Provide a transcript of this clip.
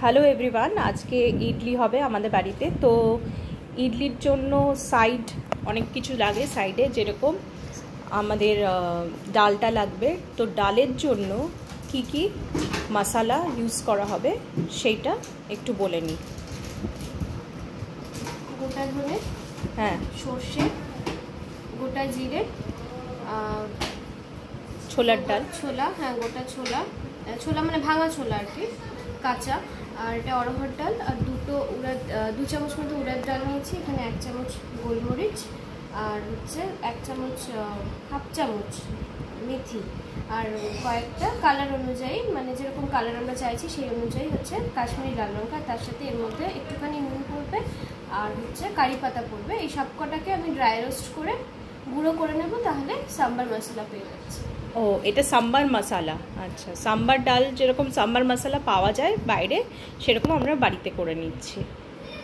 Hello everyone, আজকে ইডলি হবে আমাদের বাড়িতে। তো ইডলির জন্য সাইড অনেক কিছু লাগে। সাইডে যেরকম আমাদের ডালটা লাগবে, তো ডালের জন্য কি কি মশলা ইউজ করা হবে সেইটা একটু বলে নিই। গোটা ধনে, হ্যাঁ, সর্ষে, গোটা জিরে, ছোলার ডাল, ছোলা, হ্যাঁ গোটা ছোলা, ছোলা মানে ভাঙা ছোলা আর কি, কাঁচা। আর এটা অরহর ডাল, আর দু চামচ মতো উড়ার ডাল নিয়েছি। এখানে 1 চামচ গোলমরিচ, আর হচ্ছে 1 চামচ, হাফ চামচ মেথি, আর কয়েকটা কালার অনুযায়ী, মানে যেরকম কালার আমরা চাইছি সেই অনুযায়ী হচ্ছে কাশ্মীরি লাল লঙ্কা। তার সাথে এর মধ্যে একটুখানি নুন পড়বে, আর হচ্ছে কারি পাতা পড়বে। এই সব কটাকে আমি ড্রাই রোস্ট করে গুঁড়ো করে নেব, তাহলে সাম্বার মশলা পেয়ে যাচ্ছে। ও এটা সাম্বার মশলা। আচ্ছা, সাম্বার ডাল যেরকম সাম্বার মশলা পাওয়া যায় বাইরে, সেরকম আমরা বাড়িতে করে নিচ্ছি।